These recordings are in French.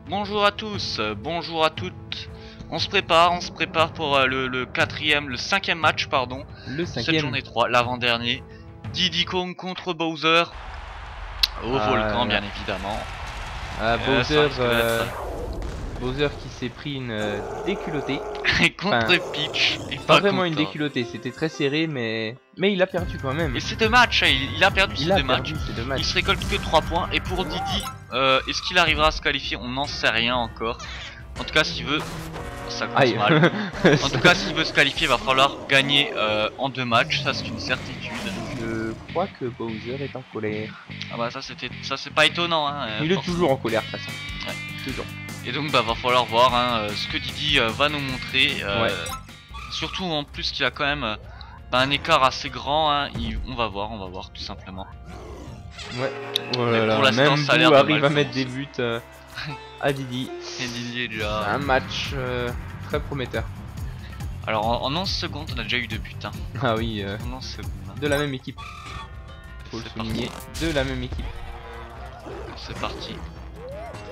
Bonjour à tous, bonjour à toutes. On se prépare pour le cinquième match, pardon. Le Cette cinquième. journée 3, l'avant-dernier. Diddy Kong contre Bowser. Au volcan, bien évidemment. Bowser, Bowser qui s'est pris une déculottée. Et contre Enfin, Peach. Pas vraiment une déculottée, c'était très serré, mais il a perdu quand même. Et c'est deux matchs, hein, il a perdu ces deux matchs. Il se récolte que 3 points. Et pour Diddy, est-ce qu'il arrivera à se qualifier? On n'en sait rien encore. En tout cas, s'il veut, ça commence mal. En tout cas, s'il veut se qualifier, il va falloir gagner en 2 matchs, ça c'est une certitude. Je crois que Bowser est en colère. Ah bah ça c'est pas étonnant, hein. Il est toujours en colère de toute façon. Ouais. Toujours. Et donc bah va falloir voir hein, ce que Diddy va nous montrer. Ouais. Surtout en plus qu'il a quand même un écart assez grand. Hein. On va voir tout simplement. Ouais. Voilà. Pour l'instant, Même ça a l'air Boo de arrive mal à mettre des buts à Diddy. Et Diddy est déjà. Un match très prometteur. Alors en 11 secondes, on a déjà eu 2 buts. Hein. Ah oui. En 11 secondes. Hein. De la même équipe. Faut le souligner. De la même équipe. C'est parti.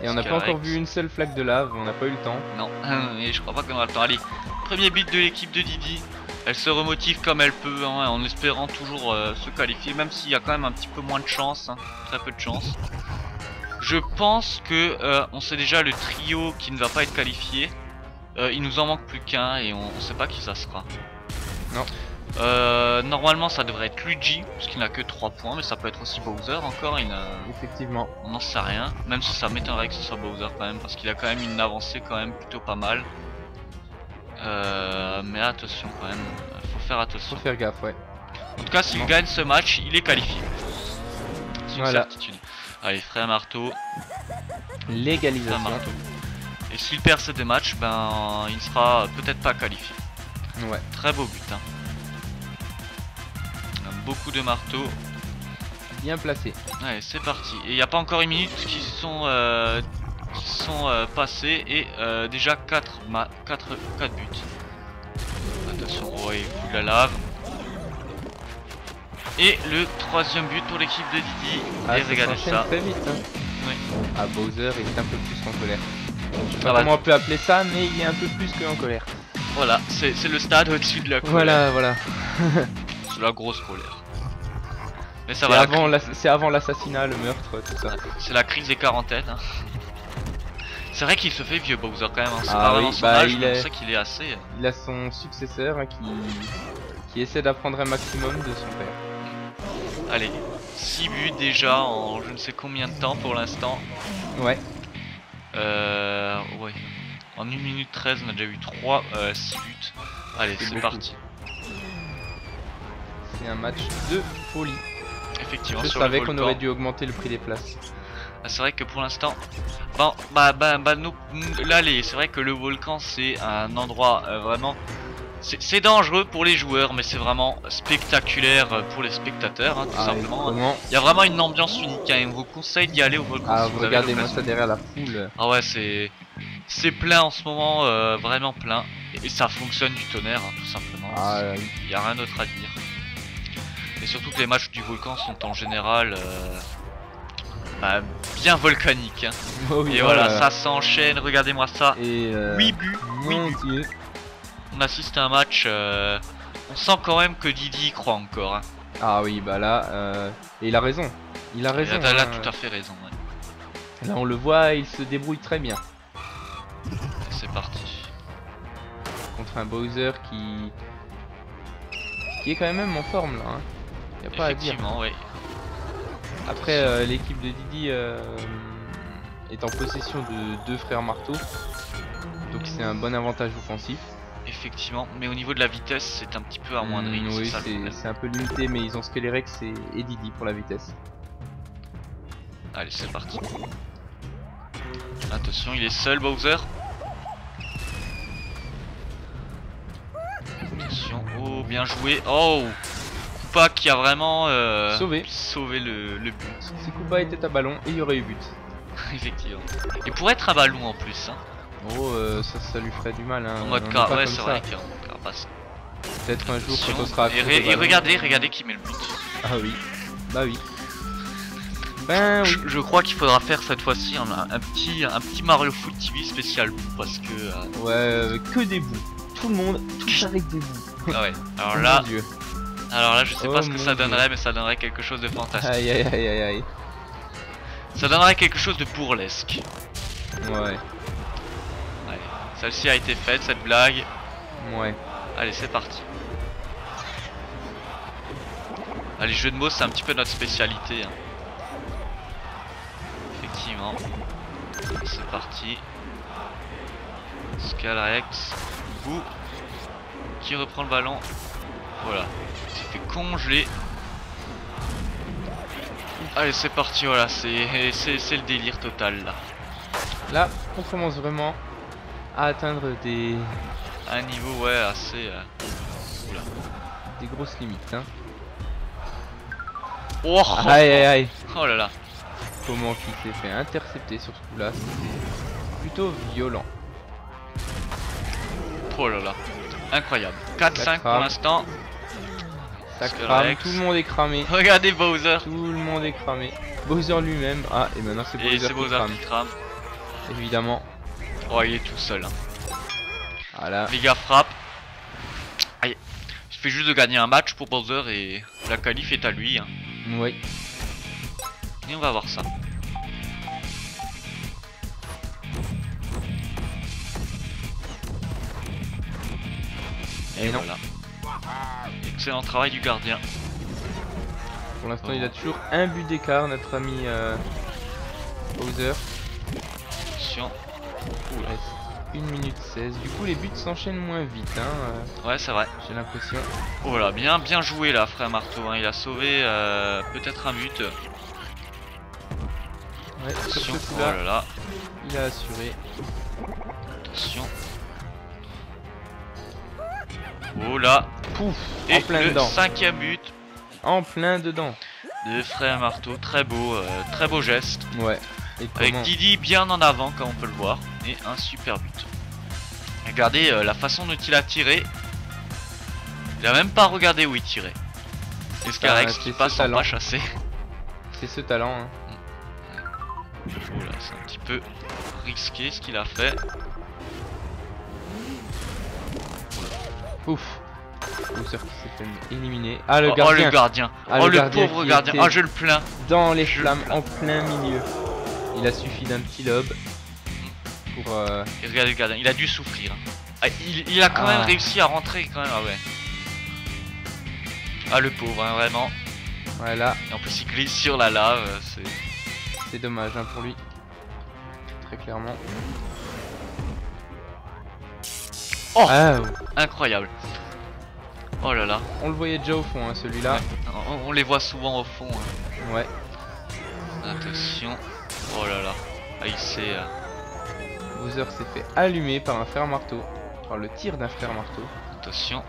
Et on n'a pas encore vu une seule flaque de lave, on n'a pas eu le temps. Non, et je crois pas qu'on aura le temps. Allez, premier but de l'équipe de Diddy. Elle se remotive comme elle peut, hein, en espérant toujours se qualifier, même s'il y a quand même un petit peu moins de chance, hein, très peu de chance. Je pense que on sait déjà le trio qui ne va pas être qualifié. Il nous en manque plus qu'un et on sait pas qui ça sera. Non. Normalement ça devrait être Luigi, parce qu'il n'a que 3 points, mais ça peut être aussi Bowser encore. Effectivement. On n'en sait rien, même si ça m'étonnerait que ce soit Bowser quand même, parce qu'il a quand même une avancée quand même plutôt pas mal. Mais attention quand même, faut faire attention. Faut faire gaffe, ouais. En tout cas, s'il gagne ce match, il est qualifié. C'est une certitude. Allez, frère marteau. Légalisation. Frère marteau. Et s'il perd ces 2 matchs, ben il ne sera peut-être pas qualifié. Ouais. Très beau but. Hein. On a beaucoup de marteaux. Bien placé. Allez, c'est parti. Et il n'y a pas encore une minute qui sont passés et déjà 4 buts. Attention, ouais, il fout de la lave. Et le 3e but pour l'équipe de Diddy. Ah, et regardez ça. Très vite, hein. Oui. Ah, Bowser est un peu plus en colère. Je sais pas comment on peut appeler ça, mais il est un peu plus que en colère. Voilà, c'est le stade au-dessus de la colère. Voilà. C'est la grosse colère. Mais ça va. C'est avant l'assassinat, le meurtre, tout ça. C'est la crise des quarantaines. Hein. C'est vrai qu'il se fait vieux Bowser quand même. Hein. C'est Ah pas vraiment oui, son âge, mais on sait qu'il est assez. Il a son successeur hein, qui essaie d'apprendre un maximum de son père. Allez, 6 buts déjà en je ne sais combien de temps pour l'instant. Ouais. Ouais. En 1 minute 13, on a déjà eu 6 buts. Allez, c'est parti. C'est un match de folie. Effectivement, je savais qu'on aurait dû augmenter le prix des places. Ah, c'est vrai que pour l'instant, l'allée, c'est vrai que le volcan c'est un endroit vraiment. C'est dangereux pour les joueurs, mais c'est vraiment spectaculaire pour les spectateurs, hein, tout simplement. Il y a vraiment une ambiance unique, hein, et on vous conseille d'y aller au volcan. Ah, si regardez-moi ça derrière la foule. Ah ouais, c'est plein en ce moment, vraiment plein. Et ça fonctionne du tonnerre, hein, tout simplement. Ah, il n'y a rien d'autre à dire. Et surtout que les matchs du volcan sont en général bien volcaniques. Hein. Oh oui, et voilà, ça s'enchaîne, regardez-moi ça. Et 8 buts, 8 buts. On assiste à un match, on sent quand même que Diddy y croit encore. Hein. Ah oui, bah là, et il a raison. Il a raison. Il a tout à fait raison. Ouais. Là on le voit, il se débrouille très bien. C'est parti. Contre un Bowser qui est quand même en forme là. Hein. Y a pas à dire. Oui. Après l'équipe de Diddy est en possession de 2 frères marteaux. Donc c'est un bon avantage offensif. Effectivement, mais au niveau de la vitesse c'est un petit peu amoindri. Oui, c'est un peu limité, mais ils ont Skelerex et Diddy pour la vitesse. Allez, c'est parti. Attention, il est seul Bowser. Attention, oh bien joué. Oh, Koopa qui a vraiment sauvé le but. Si Koopa était à ballon, il y aurait eu but. Effectivement. Et pour être un ballon en plus. Hein. Oh, ça lui ferait du mal. Hein. En mode car, ouais, c'est vrai qu'en mode carapace. Peut-être un jour quand on sera. Et regardez qui met le but. Ah oui, bah oui. Ben oui. Je crois qu'il faudra faire cette fois-ci un petit Mario Foot TV spécial boue parce que... Ouais, que des bouts. Tout le monde, tous avec des bouts. Ah ouais, alors Oh là, mon Dieu. je sais pas ce que ça donnerait, mais ça donnerait quelque chose de fantastique. Aïe aïe aïe aïe aïe. Ça donnerait quelque chose de bourlesque. Ouais, Allez, celle-ci a été faite, cette blague. ouais. Allez, c'est parti. Allez, jeux de mots, c'est un petit peu notre spécialité. Hein. Effectivement. C'est parti. Scalarex. Bouh. Qui reprend le ballon. Voilà. Il s'est fait congeler. Allez, c'est parti, voilà. C'est le délire total là. Là, on commence vraiment à atteindre des Un niveau, ouais, assez. Oula. des grosses limites. Hein. Oh, Aïe aïe aïe. oh là là. Comment qu'il s'est fait intercepter sur ce coup-là, c'était plutôt violent. Oh là là. Incroyable. 4-5 pour crame. l'instant. Ça Scalarex. crame, tout le monde est cramé. Regardez Bowser. Tout le monde est cramé. Bowser lui-même. Ah, et maintenant c'est Et Bowser c'est qui Bowser crame. qui crame. Évidemment. Oh, il est tout seul. Hein. Voilà. Méga frappe. Aïe. Il suffit juste de gagner un match pour Bowser et la qualif est à lui. Hein. Oui. Et on va voir ça. Et non. voilà. Excellent travail du gardien. Pour l'instant, il a toujours un but d'écart, notre ami Bowser. Attention. Il Oula. reste 1 minute 16. Du coup, les buts s'enchaînent moins vite, hein, Ouais, c'est vrai. j'ai l'impression. Oh là, bien joué là, frère Marteau. Hein. Il a sauvé peut-être un but. Ouais, sur Attention. ce Oh coup-là, là là. il a assuré. Attention. Oh là. Pouf, Et en plein le dedans. 5e but En plein dedans. de frère Marteau. Très beau geste. Ouais. Et Avec comment Didi bien en avant, comme on peut le voir. Et un super but. Regardez la façon dont il a tiré. Il a même pas regardé où il tirait. Et Scalarex qui c'est passe ce en talent. pas chassé. C'est ce talent. Hein. Oula, c'est un petit peu risqué ce qu'il a fait. Ouf. Bowser qui s'est fait éliminer. Ah, le Oh, gardien. le gardien. Ah, Oh le le gardien pauvre qui gardien. était Oh je le plains. Dans les flammes, en plein milieu. Il a suffi d'un petit lob pour. Et regardez le gardien, il a dû souffrir. Ah, il a quand même Ah. réussi à rentrer quand même. Ah ouais. Ah le pauvre, hein, vraiment. Voilà, Et en plus il glisse sur la lave. c'est dommage hein, pour lui. Très clairement. Oh, Ah, incroyable. Oh là là. on le voyait déjà au fond, hein, celui-là. On les voit souvent au fond. Hein. Ouais. Attention. Oh là là. Ah il s'est... Bowser s'est fait allumer par un frère marteau. Par le tir d'un frère marteau. Attention.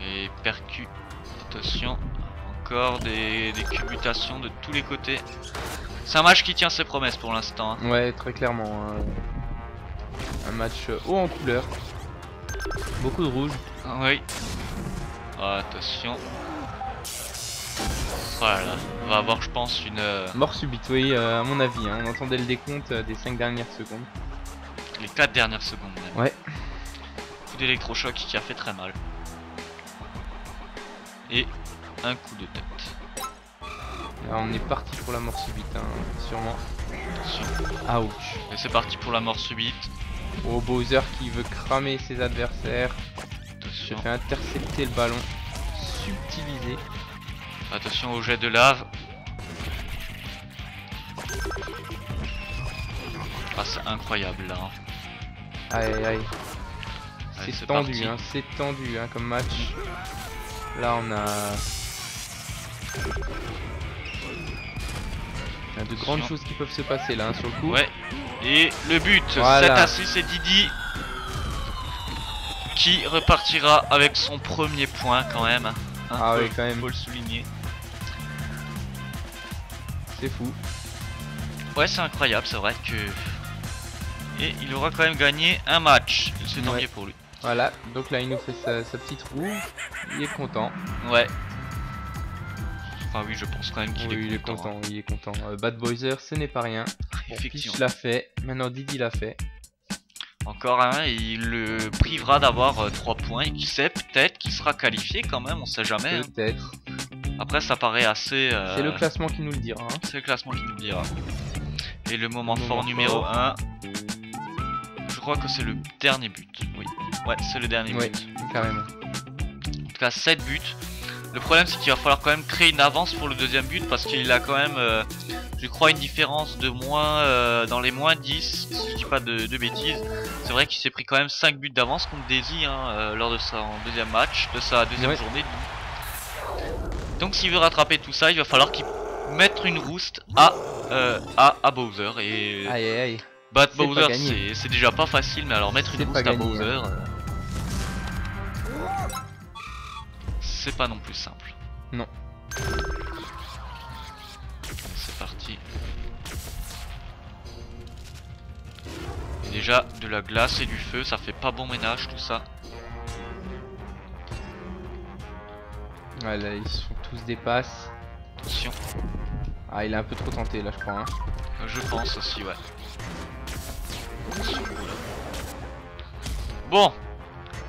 Et percu. Attention. Encore des cubitations de tous les côtés. C'est un match qui tient ses promesses pour l'instant. Hein. Ouais, très clairement. Hein. Un match haut en couleur. Beaucoup de rouge. Oui. Oh, attention. Voilà. On va avoir je pense une... Mort subite, oui, à mon avis. Hein. On entendait le décompte des 5 dernières secondes. les 4 dernières secondes même. Ouais. Coup d'électrochoc qui a fait très mal. Et un coup de tête. Là, on est parti pour la mort subite, hein, sûrement. Attention. Ouch. Et c'est parti pour la mort subite. Oh, Bowser qui veut cramer ses adversaires. Se Attention. fait intercepter le ballon. Subtilisé. Attention au jet de lave. Ah c'est incroyable là. Hein. Aïe aïe aïe. Allez, C'est parti. tendu, hein, c'est tendu hein, comme match. Là on a... Il y a de grandes Attention. choses qui peuvent se passer là hein, sur le coup. Ouais. Et le but, Voilà. 7 à 6, c'est Didi qui repartira avec son premier point quand même. Hein, Ah oui, quand même. faut le souligner. C'est fou. Ouais, c'est incroyable, c'est vrai que... Et il aura quand même gagné un match. C'est tant Ouais. mieux pour lui. Voilà, donc là il nous fait sa petite roue. Il est content. Ouais. Enfin oui, je pense quand même qu'il Oui, il est content. content, il est content. Bad Bowser, ce n'est pas rien. Bon, Effectivement. Peach l'a fait, maintenant Didi l'a fait. Encore un, et il le privera d'avoir 3 points. Et qui sait, peut-être qu'il sera qualifié quand même, on sait jamais. Hein. Peut-être. Après, ça paraît assez. C'est le classement qui nous le dira. Hein. C'est le classement qui nous le dira. Et le moment fort Moment numéro fort. 1. Je crois que c'est le dernier but. Oui. Ouais, c'est le dernier Oui, but. carrément. En tout cas, 7 buts. Le problème, c'est qu'il va falloir quand même créer une avance pour le deuxième but parce qu'il a quand même, je crois, une différence de moins dans les moins 10, si je dis pas de bêtises. C'est vrai qu'il s'est pris quand même 5 buts d'avance contre Daisy hein, lors de son deuxième match, de sa deuxième journée. Donc s'il veut rattraper tout ça, il va falloir qu'il mette une rouste à Bowser. Et Aïe aïe aïe. battre Bowser, c'est déjà pas facile, mais alors mettre une rouste à Bowser... c'est pas non plus simple. Non. C'est parti. Et déjà de la glace et du feu, ça fait pas bon ménage tout ça. Ouais, là ils sont tous des passes. Attention. Ah, il est un peu trop tenté là, je crois. Hein. Je pense aussi, ouais. Attention, oula. Bon,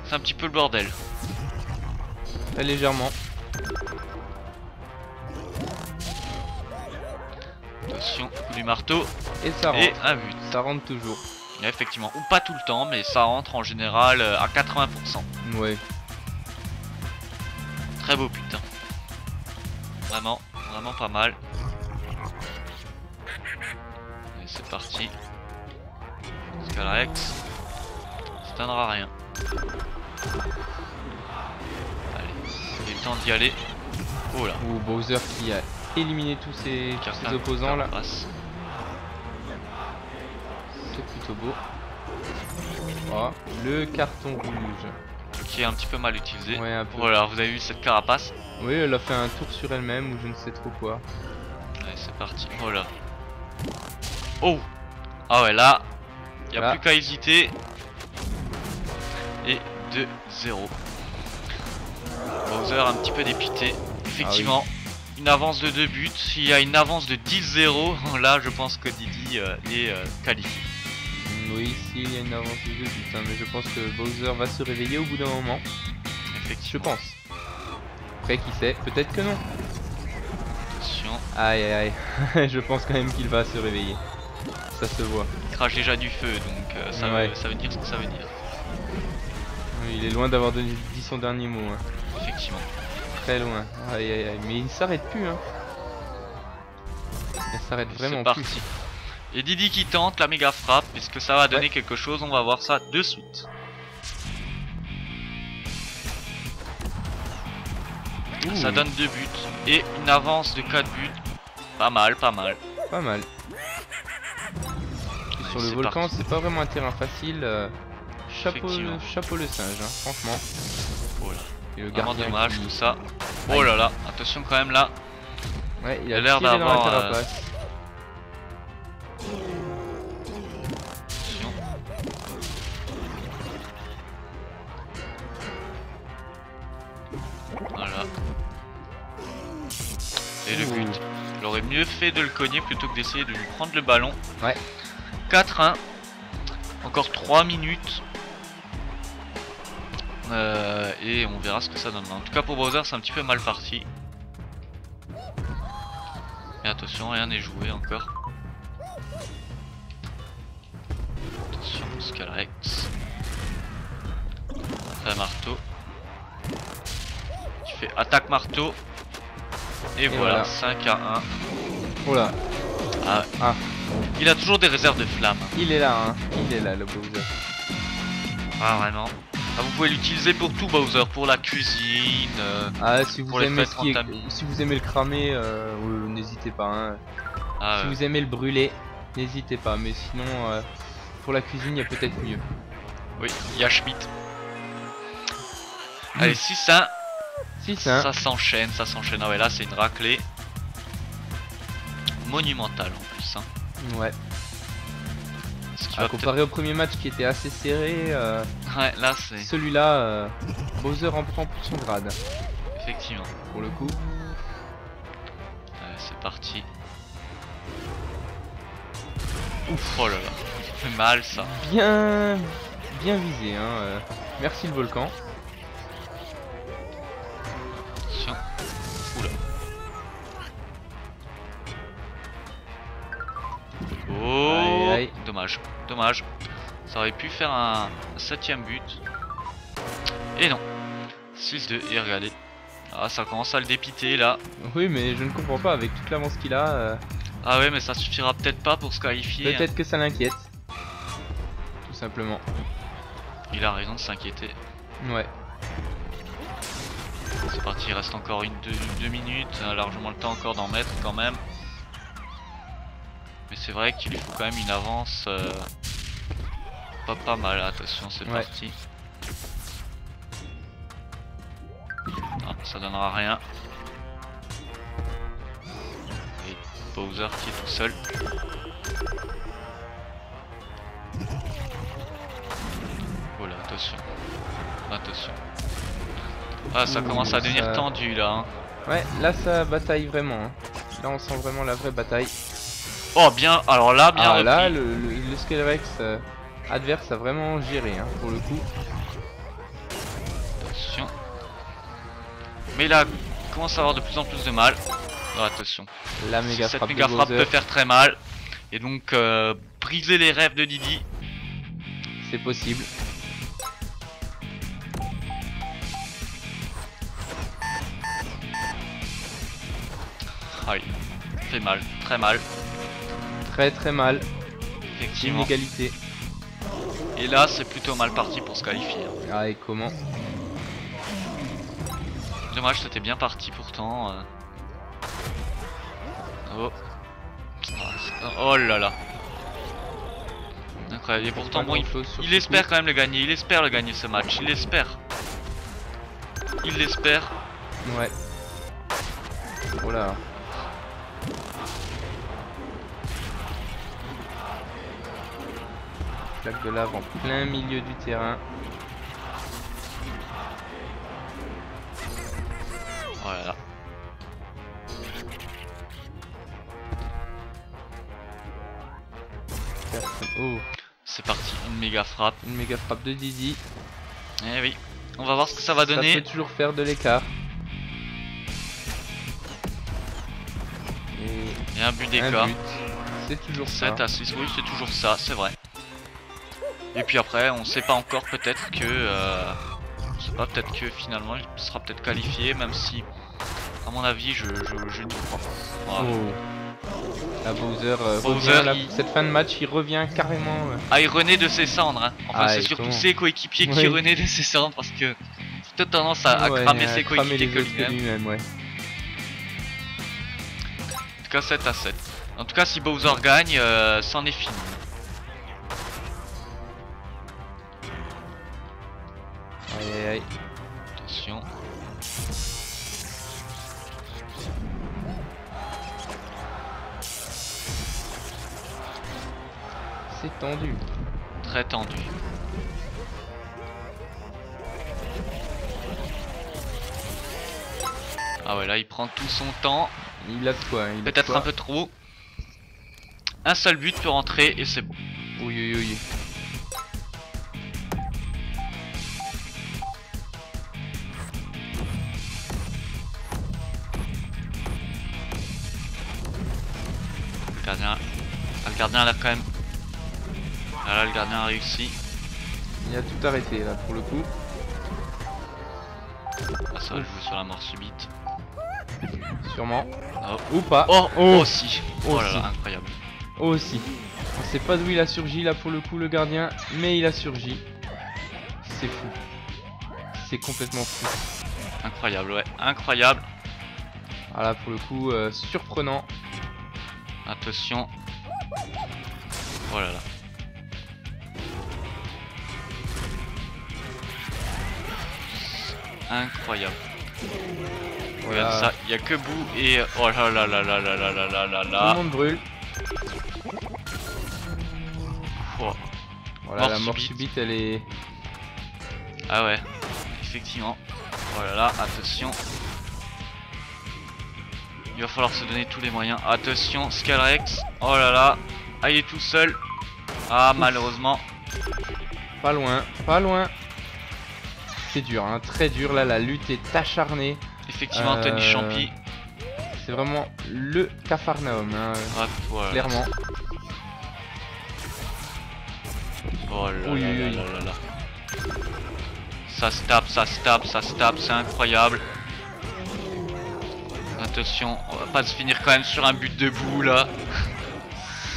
c'est un petit peu le bordel. Très légèrement. Attention, coup du marteau. Et ça rentre. Et un but. Ça rentre toujours. Et effectivement, ou pas tout le temps, mais ça rentre en général à 80%. Ouais. Très beau but. Hein. Vraiment, vraiment pas mal. Et c'est parti. Scalarex. Ça donnera rien. Allez, il est temps d'y aller. Oh là. Ou Bowser qui a éliminé tous ses opposants là. C'est plutôt beau. Oh, le carton rouge. Qui est un petit peu mal utilisé. Ouais, un peu. Voilà, vous avez vu cette carapace? Oui, elle a fait un tour sur elle-même ou je ne sais trop quoi. Allez, c'est parti. Voilà. Oh! Ah ouais, là, il n'y a plus qu'à hésiter. Et 2-0. Bowser un petit peu dépité. Effectivement, une avance de 2 buts. S'il y a une avance de 10-0, là je pense que Didi est qualifié. Oui, s'il y a une avance de 2 buts, hein, mais je pense que Bowser va se réveiller au bout d'un moment. Effectivement. Je pense. Après, qui sait, peut-être que non. Attention. Aïe aïe aïe, je pense quand même qu'il va se réveiller. Ça se voit. Il crache déjà du feu, donc ça veut dire ce que ça veut dire. Il est loin d'avoir dit son dernier mot. Hein. Effectivement. Très loin. Aïe aïe aïe, mais il ne s'arrête plus. Hein. Il s'arrête vraiment plus. plus. Et Didi qui tente la méga frappe, puisque ça va donner quelque chose, on va voir ça de suite. Ouh. Ça donne 2 buts et une avance de 4 buts. Pas mal, pas mal. Pas mal. Et sur le volcan, c'est pas vraiment un terrain facile. Chapeau le singe, hein, franchement. Voilà. Et le vraiment gardien dommage tout ça. Oh là là, attention quand même là. Ouais, il a l'air d'avoir. Attention. Voilà. Et le but. Il aurait mieux fait de le cogner plutôt que d'essayer de lui prendre le ballon. Ouais. 4-1. Encore 3 minutes. Et on verra ce que ça donne. En tout cas pour Bowser c'est un petit peu mal parti. Et attention, rien n'est joué encore. Attention, Scalarex. Un marteau. Tu fais attaque marteau. Et voilà, 5-1. Oh là. Ah. Il a toujours des réserves de flammes. Il est là, hein. Il est là, le Bowser. Ah, vraiment. Ah, vous pouvez l'utiliser pour tout, Bowser, pour la cuisine. Si vous aimez si vous aimez le cramer, n'hésitez pas. Hein. Si vous aimez le brûler, n'hésitez pas. Mais sinon, pour la cuisine, il y a peut-être mieux. Oui, il y a Schmidt. Allez, 6-1. 6-1. Ça s'enchaîne, ça s'enchaîne. Ah ouais, là, c'est une raclée monumentale en plus. Hein. Ouais. Comparé au premier match qui était assez serré, ouais, là c'est. Celui-là, Bowser en prend pour son grade. Effectivement. Pour le coup. c'est parti. Ouf, oh là là, ça fait mal ça. Bien visé, hein. Merci le volcan. Attention. Oula. Oh, aïe, aïe. Dommage, dommage. Ça aurait pu faire un 7ème but. Et non. 6-2, et regardez. Ah, ça commence à le dépiter là. Oui, mais je ne comprends pas, avec toute l'avance qu'il a. Ah ouais, mais ça suffira peut-être pas pour se qualifier. Peut-être que ça l'inquiète. Tout simplement. Il a raison de s'inquiéter. Ouais. C'est parti, il reste encore deux minutes. Largement le temps encore d'en mettre quand même. Mais c'est vrai qu'il lui faut quand même une avance pas mal. Attention, c'est parti. Non, ça donnera rien. Et Bowser qui est tout seul. Oh là, attention. Attention. Ah, ça commence à devenir tendu là. Hein. Ouais, là ça bataille vraiment. Hein. Là on sent vraiment la vraie bataille. Oh bien, alors là, bien repris. Là, le Skelerex adverse a vraiment géré hein, pour le coup. Attention. Mais là, il commence à avoir de plus en plus de mal. Oh, attention. La méga cette frappe, méga frappe peut faire très mal. Et donc, briser les rêves de Didi. C'est possible. Ah, il fait mal, très mal. Très mal. Effectivement. Inégalité. Et là, c'est plutôt mal parti pour se qualifier. Ah, et comment? Dommage, c'était bien parti pourtant. Oh. Oh là là. Incroyable. Et pourtant, bon, il espère quand même le gagner. Il espère le gagner ce match. Il l'espère. Il l'espère. Ouais. Oh là. Flaque de lave en plein milieu du terrain. Oh là là. Oh. C'est parti, une méga frappe. Une méga frappe de Didi. Eh oui, on va voir ce que ça va donner. Ça peut toujours faire de l'écart. Et un but d'écart. C'est toujours 7 ça. à 6, oui c'est toujours ça, c'est vrai. Et puis après, on sait pas encore, peut-être que... on sait pas, peut-être que finalement il sera peut-être qualifié, même si, à mon avis, je n'y crois pas. Voilà. Oh. La Bowser, revient, cette fin de match, il revient carrément. Ah, il renaît de ses cendres. Hein. Enfin, c'est surtout ses coéquipiers qui renaît de ses cendres parce que il a tendance à cramer ses coéquipiers que lui-même. Ouais. En tout cas, 7 à 7. En tout cas, si Bowser gagne, c'en est fini. Aïe aïe aïe. Attention. C'est tendu. Très tendu. Ah ouais, là il prend tout son temps. Il a de quoi. Peut-être un peu trop. Un seul but peut rentrer et c'est bon. Oui oui oui. Le gardien a l'air quand même. Ah là, le gardien a réussi. Il a tout arrêté là pour le coup. Ah, ça va jouer sur la mort subite. Sûrement. Oh. Ou pas. Oh, oh, oh si. Oh là là, incroyable. Oh aussi. On sait pas d'où il a surgi là pour le coup le gardien, mais il a surgi. C'est fou. C'est complètement fou. Incroyable, ouais, incroyable. Voilà pour le coup surprenant. Attention. Oh là là. Incroyable. Voilà. Regarde ça, il n'y a que bout et oh là là là là là là là là là là. Tout le monde brûle. Oh. Voilà, la mort subite elle est... Ah ouais, effectivement. Oh là là, attention. Il va falloir se donner tous les moyens. Attention, Scalrex. Oh là là. Ah, il est tout seul. Ah, malheureusement. Pas loin, pas loin. C'est dur, hein, très dur. Là, la lutte est acharnée. Effectivement, Tony Champi. C'est vraiment le Capharnaüm, hein, voilà. Clairement. Oh là là là là là. Ça se tape, ça se tape, ça se tape, c'est incroyable. Attention, on va pas se finir quand même sur un but debout là.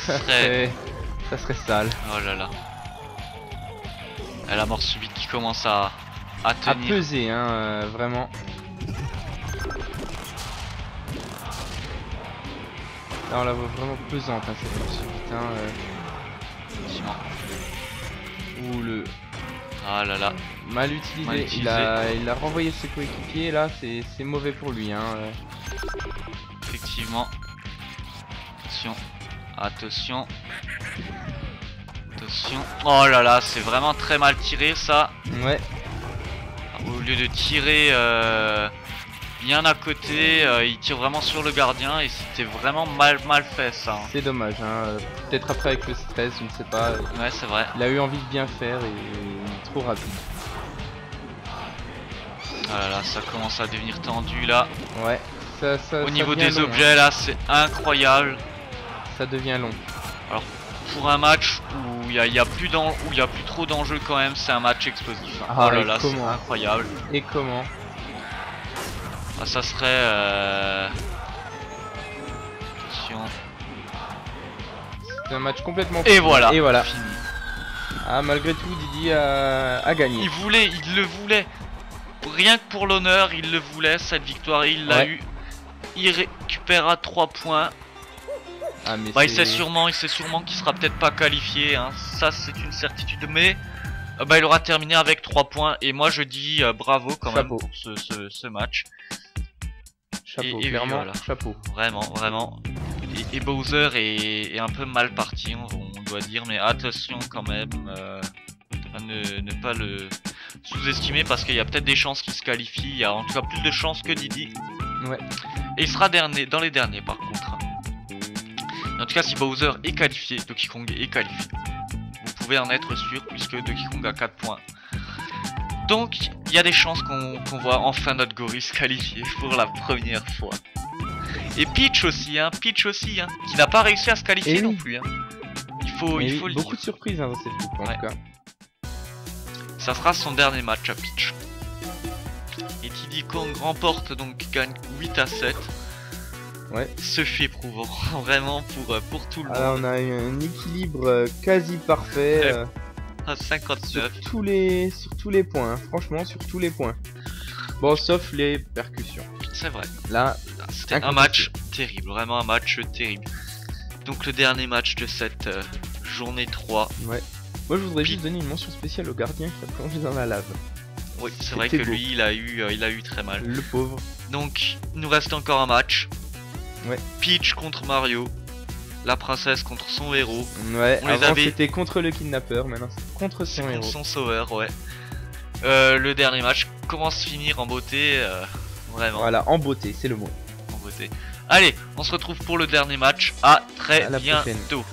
Ça serait sale. Oh là là. Et la mort subite qui commence à tenir. À peser, hein, vraiment. Là on la voit vraiment pesante, hein, cette mort subite. Hein, Ouh, le... Ah là là. Mal utilisé. Il a renvoyé ses coéquipiers, là c'est mauvais pour lui. Hein. Effectivement. Attention. Attention. Attention. Oh là là, c'est vraiment très mal tiré ça. Ouais. Au lieu de tirer bien à côté, il tire vraiment sur le gardien et c'était vraiment mal fait ça. Hein. C'est dommage, hein. Peut-être après avec le stress, je ne sais pas. Ouais, c'est vrai. Il a eu envie de bien faire et il est trop rapide. Ah là là, ça commence à devenir tendu là. Ouais. Au niveau des objets là, c'est incroyable. Ça devient long. Alors pour un match où il y a plus trop d'enjeux quand même, c'est un match explosif. Hein. Ah, oh là là, c'est incroyable. Et comment? Ah, ça serait attention. C'est un match complètement et voilà. Et voilà. Fini. Ah, malgré tout, Didi a gagné. Il le voulait. Rien que pour l'honneur, il le voulait cette victoire, il l'a eu. Il récupérera 3 points. Ah, mais il sait sûrement qu'il sera peut-être pas qualifié, hein. Ça c'est une certitude, mais il aura terminé avec 3 points et moi je dis bravo quand même pour ce match. Chapeau, clairement, voilà. Chapeau. Vraiment. Et Bowser est un peu mal parti, on doit dire, mais attention quand même à ne pas le sous-estimer parce qu'il y a peut-être des chances qu'il se qualifie, il y a en tout cas plus de chances que Didi. Ouais. Et il sera dans les derniers par contre. En tout cas, si Bowser est qualifié, Donkey Kong est qualifié. Vous pouvez en être sûr puisque Donkey Kong a 4 points. Donc, il y a des chances qu'on voit enfin notre gorille se qualifier pour la première fois. Et Peach aussi, qui n'a pas réussi à se qualifier non plus. Hein. Il faut le dire. Beaucoup de surprises dans cette coupe, en tout cas. Ça sera son dernier match à Peach. Et Diddy Kong remporte donc, gagne 8-7. Ouais. Ce fait éprouvant, vraiment pour tout le monde. Alors on a eu un équilibre quasi parfait. À 59. Sur tous les points, hein. Franchement sur tous les points. Bon, sauf les percussions. C'est vrai. Là, c'était un match terrible, vraiment un match terrible. Donc le dernier match de cette journée 3. Ouais. Moi je voudrais juste donner une mention spéciale au gardien qui a plongé dans la lave. Oui, c'est vrai que lui il a eu très mal. Le pauvre. Donc il nous reste encore un match. Ouais. Peach contre Mario, la princesse contre son héros. Ouais, avant c'était contre le kidnappeur, maintenant c'est contre son héros. Son sauveur, ouais. Le dernier match comment se finir en beauté, vraiment. Voilà, en beauté, c'est le mot. En beauté. Allez, on se retrouve pour le dernier match. À très bientôt.